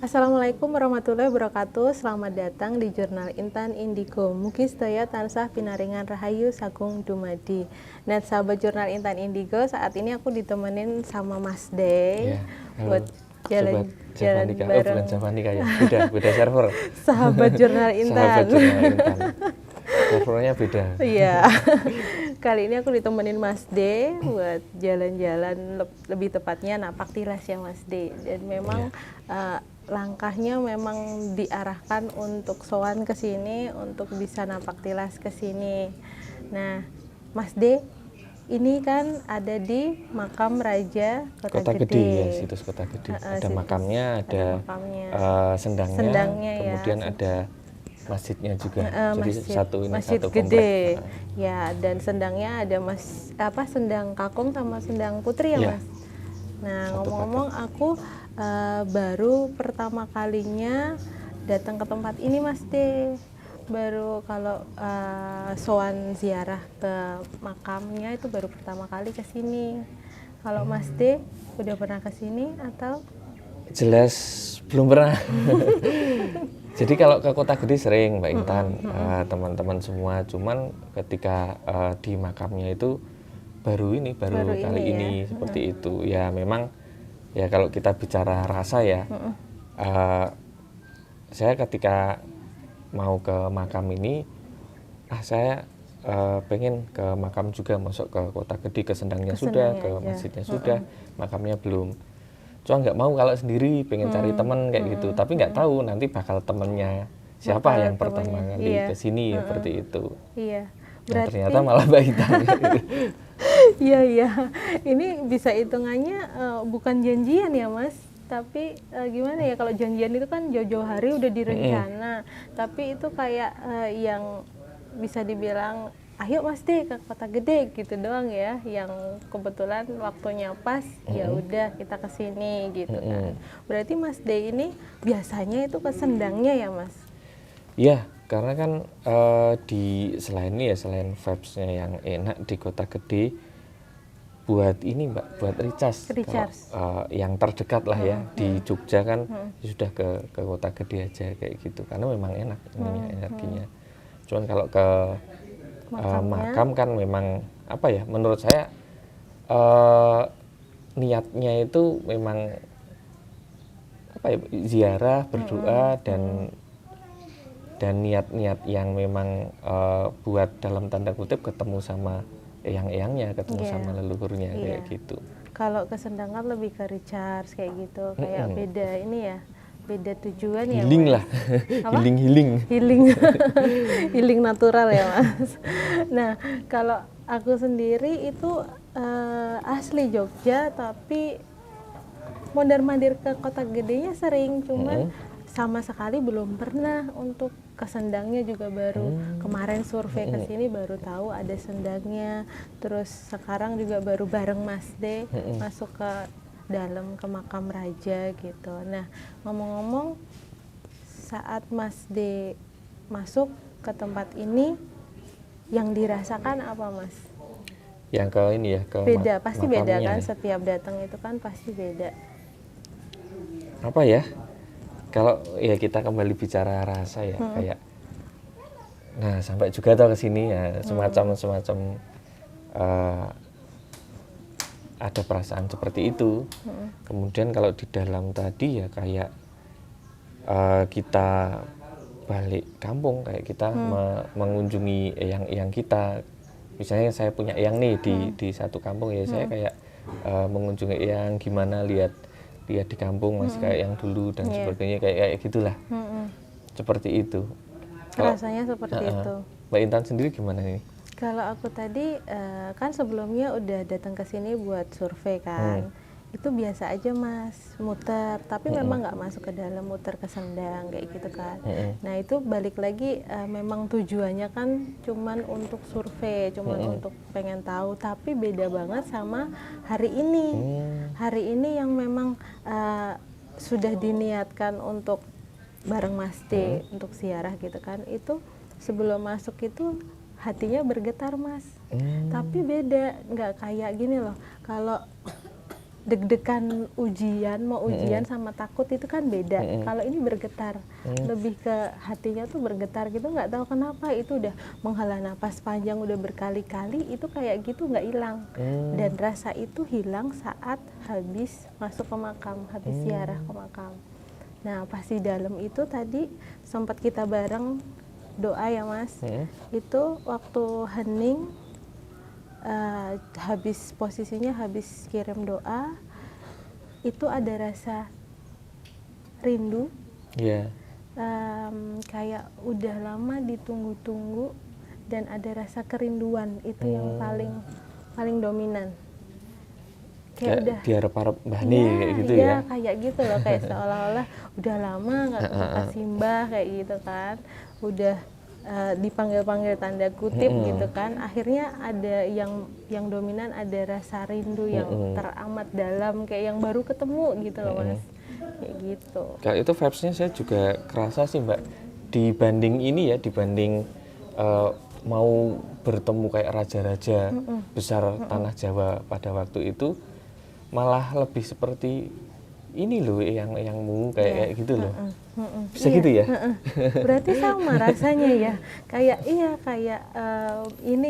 Assalamualaikum warahmatullahi wabarakatuh. Selamat datang di Jurnal Intan Indigo. Mugi sedaya tansah pinaringan rahayu sagung dumadi. Nah, sahabat Jurnal Intan Indigo, saat ini aku ditemenin sama Mas Day Ya, buat jalan-jalan bukan bareng Javanika ya, beda server. sahabat Jurnal Intan. Sahabat Jurnal Intan. Servernya beda. Iya. Kali ini aku ditemenin Mas D buat jalan-jalan, lebih tepatnya napak tilas ya Mas D. Dan memang langkahnya memang diarahkan untuk sowan ke sini, untuk bisa napak tilas ke sini. Nah, Mas D, ini kan ada di Makam Raja Kota Gede ya, Gede. situs Kota Gede. Ada Situs, makamnya, ada makamnya. sendangnya, Ya. kemudian ada masjidnya juga. Jadi masjid satu gede. komplek. Ya, dan sendangnya ada sendang kakung sama sendang putri ya, Ya. Mas. Nah, Satu ngomong-ngomong aku baru pertama kalinya datang ke tempat ini Mas D. Baru kalau sowan ziarah ke makamnya itu baru pertama kali ke sini. Kalau Mas D udah pernah ke sini atau? Jelas belum pernah. Jadi kalau ke Kota Gede sering Mbak Intan, teman-teman semua. Cuman ketika di makamnya itu baru kali ini ya. seperti itu. Ya memang ya kalau kita bicara rasa ya, saya ketika mau ke makam ini, saya pengen ke makam juga, masuk ke Kota Gede, ke sendangnya sudah, ke masjidnya sudah, makamnya belum. Cuma nggak mau kalau sendiri, pengen cari temen kayak gitu, tapi nggak tahu nanti bakal temennya siapa yang pertama kali ke sini seperti itu. Iya. Berarti ternyata malah Mbak Intan. Iya. Ini bisa hitungannya bukan janjian ya Mas, tapi gimana ya, kalau janjian itu kan jauh-jauh hari udah direncana, tapi itu kayak yang bisa dibilang ayo Mas D ke Kota Gede gitu doang ya, yang kebetulan waktunya pas, ya udah kita ke sini gitu kan. Berarti Mas D ini biasanya itu ke sendangnya ya Mas? Iya, karena kan selain vibes-nya yang enak di Kota Gede, buat ini Mbak, buat recharge. Yang terdekat lah ya, di Jogja kan sudah ke Kota Gede aja kayak gitu, karena memang enak energinya. Cuman kalau ke makam kan memang apa ya, menurut saya niatnya itu memang apa ya, ziarah, berdoa, dan niat-niat yang memang buat dalam tanda kutip ketemu sama eyang-eyangnya, ketemu sama leluhurnya kayak gitu. Kalau ke Sendang kan lebih ke recharge kayak gitu, kayak beda ini ya, beda tujuan ya healing Mas? lah. Apa? Healing Healing natural ya Mas. Nah, kalau aku sendiri itu asli Jogja, tapi mondar-mandir ke Kota Gedenya sering, cuman sama sekali belum pernah untuk ke sendangnya, juga baru kemarin survei ke sini baru tahu ada sendangnya. Terus sekarang juga baru bareng Mas D masuk ke dalam ke makam raja gitu. Nah, ngomong-ngomong, saat Mas D masuk ke tempat ini, yang dirasakan apa Mas? Yang ke ini ya, ke beda, pasti beda kan, ya. setiap datang itu kan pasti beda. Apa ya? Kalau ya kita kembali bicara rasa ya, kayak nah sampai juga tuh ke sini ya, semacam ada perasaan seperti itu. Kemudian kalau di dalam tadi ya kayak kita balik kampung, kayak kita mengunjungi eyang-eyang kita. Misalnya saya punya eyang nih di satu kampung ya, saya kayak mengunjungi eyang, gimana lihat di kampung masih kayak yang dulu dan sebagainya, kayak gitulah. Seperti itu. Rasanya seperti itu. Mbak Intan sendiri gimana ini? Kalau aku tadi kan sebelumnya udah datang ke sini buat survei kan. Itu biasa aja Mas, muter, tapi memang nggak masuk ke dalam, muter ke Sendang kayak gitu kan. Nah, itu balik lagi memang tujuannya kan cuman untuk survei, cuman untuk pengen tahu, tapi beda banget sama hari ini. Hari ini yang memang sudah diniatkan untuk bareng Mas D untuk ziarah gitu kan. Itu sebelum masuk itu hatinya bergetar Mas. Tapi beda, nggak kayak gini loh. Kalau deg-degan ujian, mau ujian sama takut itu kan beda. Kalau ini bergetar, lebih ke hatinya tuh bergetar gitu, nggak tahu kenapa. Itu udah menghela napas panjang udah berkali-kali, itu kayak gitu nggak hilang. Dan rasa itu hilang saat habis masuk ke makam, habis ziarah ke makam. Nah pas di dalam itu tadi sempat kita bareng doa ya Mas. Itu waktu hening, posisinya habis kirim doa, itu ada rasa rindu, kayak udah lama ditunggu-tunggu, dan ada rasa kerinduan. Itu yang paling dominan. Kayak udah diharap-harap Mbahni kayak gitu ya. Kayak gitu loh, kayak seolah-olah udah lama nggak ketemu Simbah kayak gitu kan, udah dipanggil-panggil tanda kutip gitu kan. Akhirnya ada yang dominan, ada rasa rindu yang teramat dalam, kayak yang baru ketemu gitu loh Mas. Kayak gitu. Kalau itu vibes-nya saya juga kerasa sih Mbak, dibanding ini ya, dibanding mau bertemu kayak raja-raja besar tanah Jawa pada waktu itu, malah lebih seperti ini loh yang mungu kayak gitu loh. Bisa gitu ya? Berarti sama rasanya ya. Kayak ini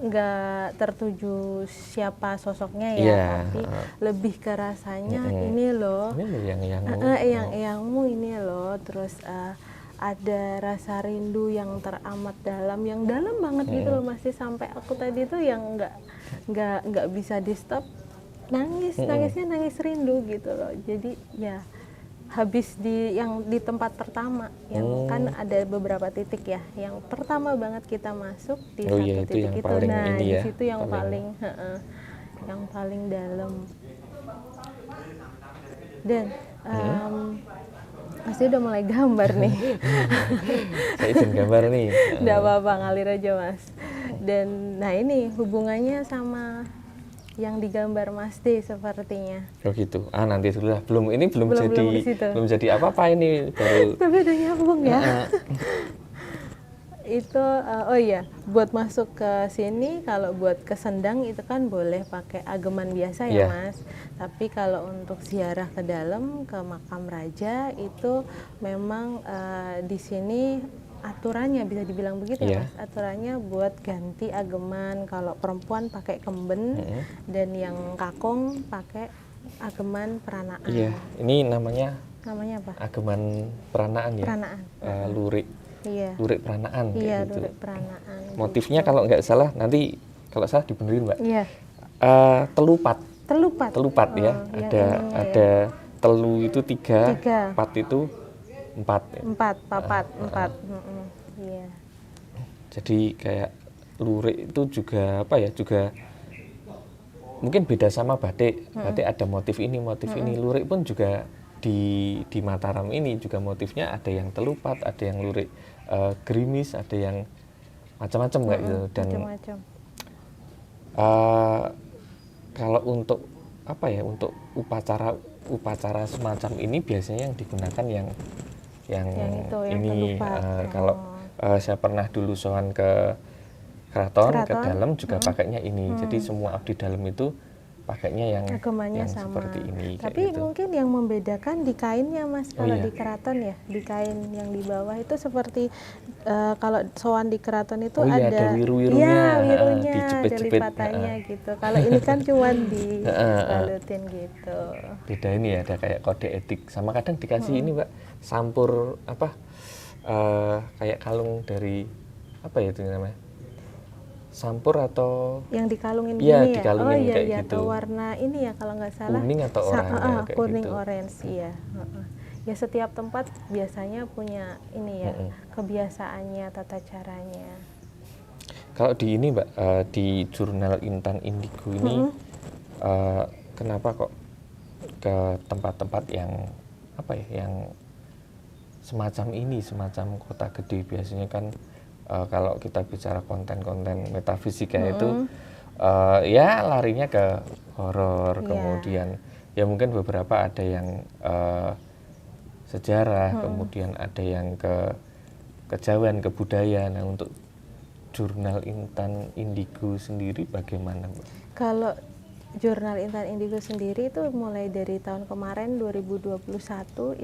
nggak tertuju siapa sosoknya ya, tapi lebih ke rasanya ini loh. Ini loh Eyangmu ini loh. Terus ada rasa rindu yang teramat dalam, yang dalam banget gitu loh, masih sampai aku tadi tuh yang nggak bisa di stop, nangisnya nangis rindu gitu loh. Jadi ya habis di tempat pertama, yang kan ada beberapa titik ya, yang pertama banget kita masuk di satu titik itu, nah di situ yang paling dalam. Dan pasti udah mulai gambar nih. Saya izin gambar nih. Nggak apa-apa, ngalir aja Mas. Dan nah ini hubungannya sama yang digambar Mas D sepertinya. Oh gitu. Nanti dulu lah. Belum jadi apa-apa ini baru. Tapi udah nyambung ya. Itu oh iya, buat masuk ke sini, kalau buat ke Sendang itu kan boleh pakai ageman biasa ya Mas. Tapi kalau untuk ziarah ke dalam ke makam raja itu memang di sini aturannya, bisa dibilang begitu ya Mas, aturannya buat ganti ageman. Kalau perempuan pakai kemben, dan yang kakung pakai ageman peranaan. Iya, ini namanya apa? Ageman peranaan ya. Lurik. Iya. Lurik peranaan. Iya, gitu. lurik peranaan. Motifnya gitu. Kalau nggak salah, nanti kalau salah dibenerin Mbak. Iya. Telupat ya. Ada telu itu 3, 4 itu 4. Iya. Jadi kayak lurik itu juga apa ya? Juga mungkin beda sama batik. Batik ada motif ini, ini. Lurik pun juga di Mataram ini juga motifnya ada yang telupat, ada yang lurik gerimis, ada yang macam-macam kayak gitu. Dan kalau untuk apa ya? Untuk upacara semacam ini biasanya yang digunakan yang ini kalau saya pernah dulu sowan ke keraton ke dalam juga pakainya ini. Jadi semua abdi dalam itu pakainya yang sama. Seperti ini. Tapi gitu. Mungkin yang membedakan di kainnya Mas. Kalau di keraton ya, di kain yang di bawah itu seperti kalau sowan di keraton itu ada wirunya, ada lipatannya gitu. Kalau ini kan cuma dibalutin gitu. Beda ini ya, ada kayak kode etik. Sama kadang dikasih ini Mbak, sampur apa? Kayak kalung dari apa ya itu namanya? Sampur atau yang dikalungin gini ya? Dikalungin kayak gitu. Atau warna ini ya kalau nggak salah. Kuning atau oranye kayak kuning gitu. orange ya. Ya setiap tempat biasanya punya ini ya, kebiasaannya, tata caranya. Kalau di ini Mbak, di jurnal Intan Indigo ini kenapa kok ke tempat-tempat yang apa ya, yang semacam ini, semacam kota gede? Biasanya kan kalau kita bicara konten-konten metafisika itu ya larinya ke horor, kemudian ya mungkin beberapa ada yang sejarah, kemudian ada yang ke kejawen, kebudayaan. Nah, untuk jurnal Intan Indigo sendiri bagaimana Mbak? Kalau Jurnal Intan Indigo sendiri itu mulai dari tahun kemarin 2021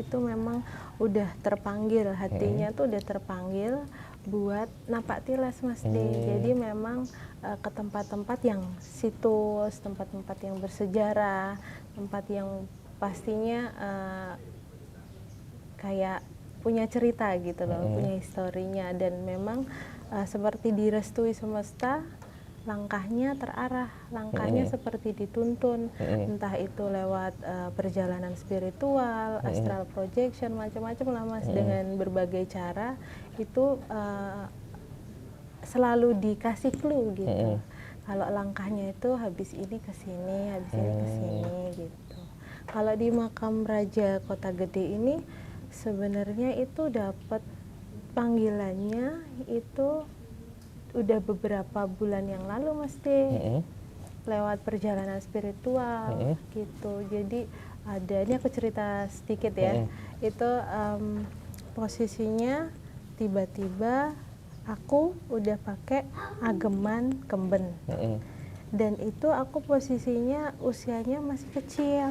itu memang udah terpanggil, hatinya tuh udah terpanggil buat napak tilas mesti. Jadi memang ke tempat-tempat yang situs, tempat-tempat yang bersejarah, tempat yang pastinya kayak punya cerita gitu loh, punya historinya, dan memang seperti direstui semesta, langkahnya terarah, langkahnya seperti dituntun, entah itu lewat perjalanan spiritual, astral projection, macam-macam lah Mas, dengan berbagai cara itu selalu dikasih clue gitu. Kalau langkahnya itu habis ini ke sini, habis ini ke sini gitu. Kalau di makam Raja Kota Gede ini sebenarnya itu dapat panggilannya itu udah beberapa bulan yang lalu mesti lewat perjalanan spiritual gitu. Jadi ada, ini aku cerita sedikit ya, itu posisinya tiba-tiba aku udah pakai ageman kemben, dan itu aku posisinya usianya masih kecil,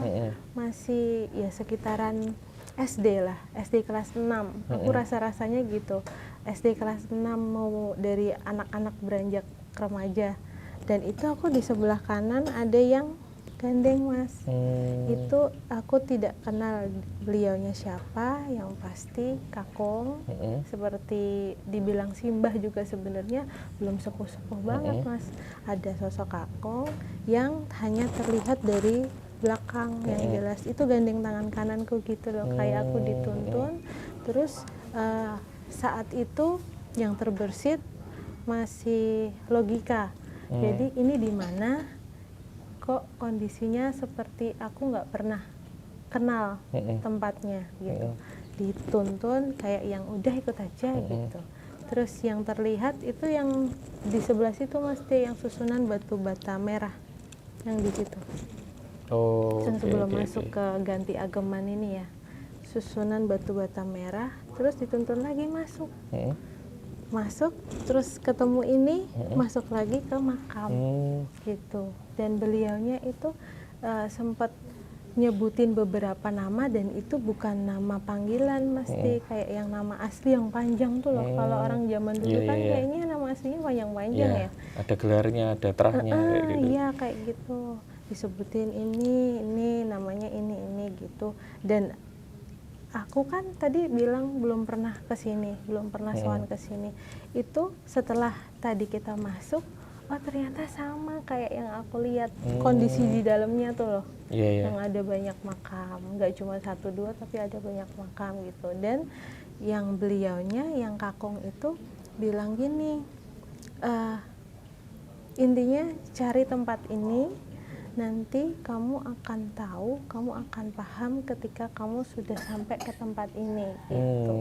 masih ya sekitaran SD lah, SD kelas 6. Aku rasa-rasanya gitu. SD kelas 6 mau dari anak-anak beranjak remaja. Dan itu aku di sebelah kanan ada yang gandeng Mas. Itu aku tidak kenal beliaunya siapa, yang pasti kakung. Seperti dibilang simbah juga sebenarnya belum sepuh-sepuh banget Mas. Ada sosok kakung yang hanya terlihat dari belakang, yang jelas itu gandeng tangan kananku gitu loh, kayak aku dituntun. Terus saat itu yang terbersit masih logika. Jadi ini di mana kok kondisinya seperti aku nggak pernah kenal tempatnya gitu. Dituntun kayak yang udah ikut aja gitu. Terus yang terlihat itu yang di sebelah situ mesti yang susunan batu bata merah yang di situ. Yang sebelum masuk ke ganti ageman ini ya, susunan batu bata merah, terus dituntun lagi masuk, masuk, terus ketemu ini, masuk lagi ke makam, gitu. Dan beliaunya itu sempat nyebutin beberapa nama, dan itu bukan nama panggilan, mesti kayak yang nama asli yang panjang tuh loh. Kalau orang zaman dulu kan kayaknya nama aslinya panjang-panjang ya. Ada gelarnya, ada terahnya kayak gitu. Iya kayak gitu. Disebutin ini namanya ini gitu. Dan aku kan tadi bilang belum pernah ke sini, belum pernah sowan ke sini. Itu setelah tadi kita masuk, oh ternyata sama kayak yang aku lihat kondisi di dalamnya tuh loh. Yang ada banyak makam, nggak cuma 1 2 tapi ada banyak makam gitu. Dan yang beliaunya, yang kakung itu bilang gini, intinya cari tempat ini, nanti kamu akan tahu, kamu akan paham ketika kamu sudah sampai ke tempat ini gitu.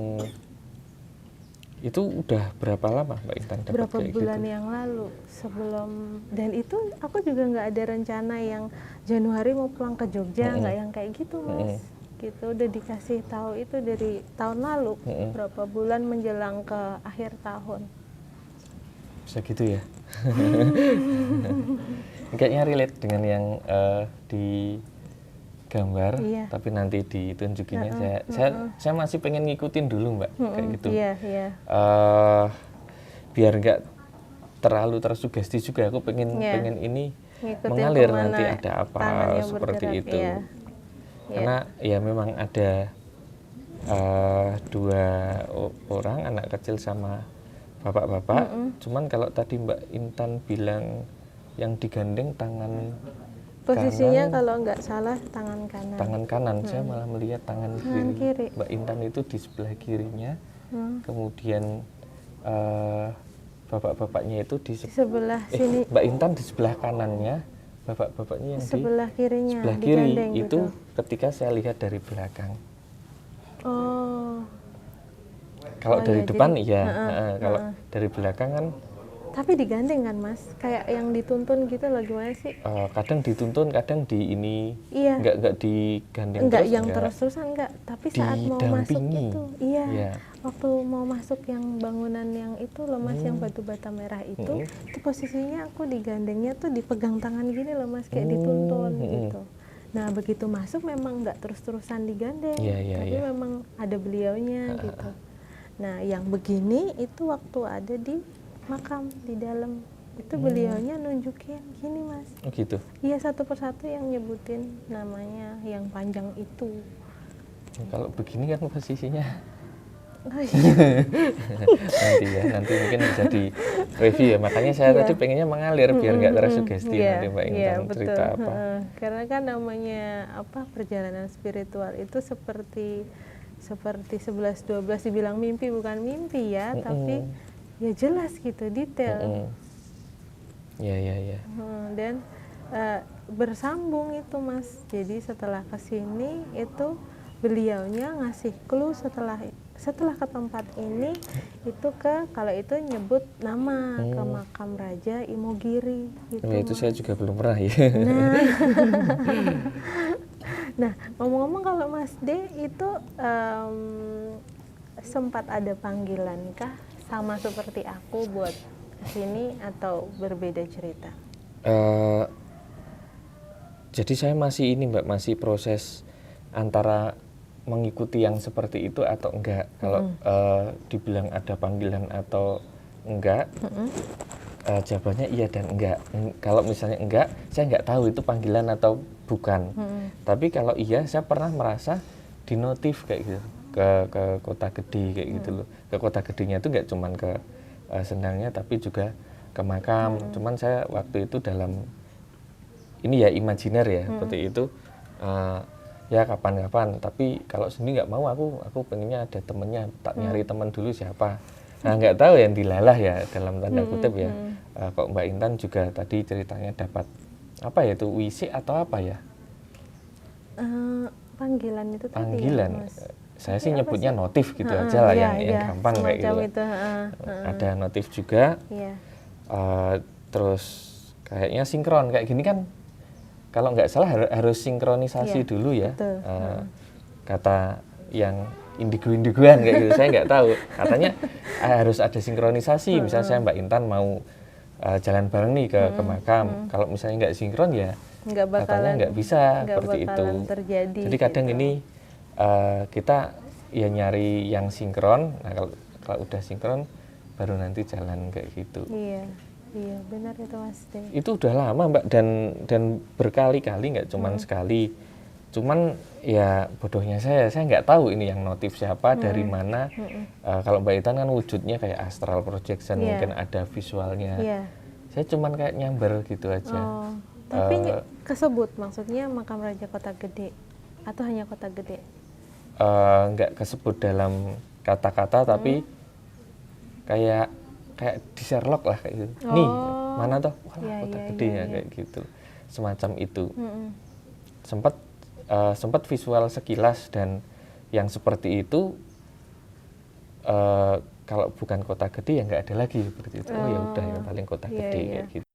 Itu udah berapa lama Mbak Intan dapat Berapa kayak bulan gitu? yang lalu sebelum, dan itu aku juga nggak ada rencana yang Januari mau pulang ke Jogja, nggak yang kayak gitu Mas. Gitu udah dikasih tahu itu dari tahun lalu, berapa bulan menjelang ke akhir tahun. Bisa gitu ya. Kayaknya relate dengan yang di gambar, tapi nanti ditunjukinnya. Saya masih pengen ngikutin dulu Mbak, kayak gitu. Biar nggak terlalu tersugesti juga, aku pengen ini ngikutin mengalir nanti ada apa seperti itu. Karena ya memang ada 2 orang, anak kecil sama bapak-bapak. Cuman kalau tadi Mbak Intan bilang yang digandeng tangan posisinya kanan, kalau nggak salah tangan kanan. Tangan kanan, saya malah melihat tangan kiri. Mbak Intan itu di sebelah kirinya, kemudian bapak-bapaknya itu di sebelah sini. Mbak Intan di sebelah kanannya, bapak-bapaknya yang sebelah kirinya. Sebelah kiri itu gitu. Ketika saya lihat dari belakang. Kalau dari depan iya, kalau dari belakang kan Tapi digandeng kan Mas? Kayak yang dituntun gitu loh, gimana sih? Kadang dituntun, kadang di ini, Iya. nggak digandeng Enggak terus, yang enggak. terus-terusan enggak, tapi saat mau masuk Didampingi. itu, iya. Iya. Waktu mau masuk yang bangunan yang itu loh Mas, yang batu bata merah itu posisinya aku digandengnya tuh dipegang tangan gini loh Mas, kayak dituntun gitu. Nah begitu masuk memang nggak terus-terusan digandeng, Iya, tapi iya. memang ada beliaunya gitu. Nah yang begini itu waktu ada di makam di dalam itu beliaunya nunjukin gini Mas. Oh gitu. Iya satu persatu yang nyebutin namanya yang panjang itu. Kalau begini kan posisinya Oh, iya. nanti mungkin bisa di review ya. Makanya saya tadi pengennya mengalir biar nggak tersugesti nanti Mbak Intan cerita apa. Karena kan namanya apa perjalanan spiritual itu seperti 11-12 dibilang mimpi bukan mimpi ya, tapi ya jelas gitu detail. Iya. Dan bersambung itu Mas. Jadi setelah kesini itu beliaunya ngasih clue setelah ke tempat ini itu kalau itu nyebut nama ke makam Raja Imogiri gitu. Ya, itu Mas. saya juga belum pernah ya. Nah, ngomong-ngomong kalau Mas D itu sempat ada panggilan kah sama seperti aku buat kesini atau berbeda cerita? Jadi saya masih ini Mbak, masih proses antara mengikuti yang seperti itu atau enggak. Kalau dibilang ada panggilan atau enggak, jawabannya iya dan enggak. Kalau misalnya enggak, saya enggak tahu itu panggilan atau bukan. Tapi kalau iya, saya pernah merasa dinotif kayak gitu ke Kota Gede kayak gitu loh. Ke Kota Gedenya itu enggak cuman ke Sendangnya, tapi juga ke makam. Cuman saya waktu itu dalam ini ya imajiner ya seperti itu. Ya kapan-kapan, tapi kalau sendiri nggak mau, aku pengennya ada temennya, tak nyari teman dulu siapa. Nah nggak tahu yang dilalah ya dalam tanda kutip ya. Kok Mbak Intan juga tadi ceritanya dapat apa ya itu WC atau apa ya? Panggilan itu tadi panggilan. ya, Mas? Saya sih nyebutnya sih? notif gitu aja lah yang gampang kayak gitu. Itu, Ada notif juga. Iya. Terus kayaknya sinkron kayak gini kan. Kalau nggak salah harus sinkronisasi dulu ya. Kata yang indigo-indigoan kayak gitu, saya nggak tahu. Katanya harus ada sinkronisasi. Misalnya saya Mbak Intan mau jalan bareng nih ke makam. Kalau misalnya nggak sinkron ya katanya nggak bisa seperti itu. Terjadi, jadi kadang ini kita ya nyari yang sinkron. Nah kalau udah sinkron baru nanti jalan kayak gitu. Iya, benar itu Mas D. Itu udah lama Mbak dan berkali-kali, nggak cuman sekali. Cuman ya bodohnya saya nggak tahu ini yang notif siapa, dari mana. Kalau Mbak Intan kan wujudnya kayak astral projection, mungkin ada visualnya. Saya cuman kayak nyamber gitu aja. Tapi kesebut maksudnya makam Raja Kota Gede atau hanya Kota Gede? Nggak kesebut dalam kata-kata, tapi kayak di Sherlock lah kayak gitu. Nih, mana toh? Wah, Kota Gede ya kayak gitu. Semacam itu. Sempat visual sekilas, dan yang seperti itu kalau bukan Kota Gede ya nggak ada lagi seperti itu. Oh ya udah, yang paling Kota Gede kayak gitu.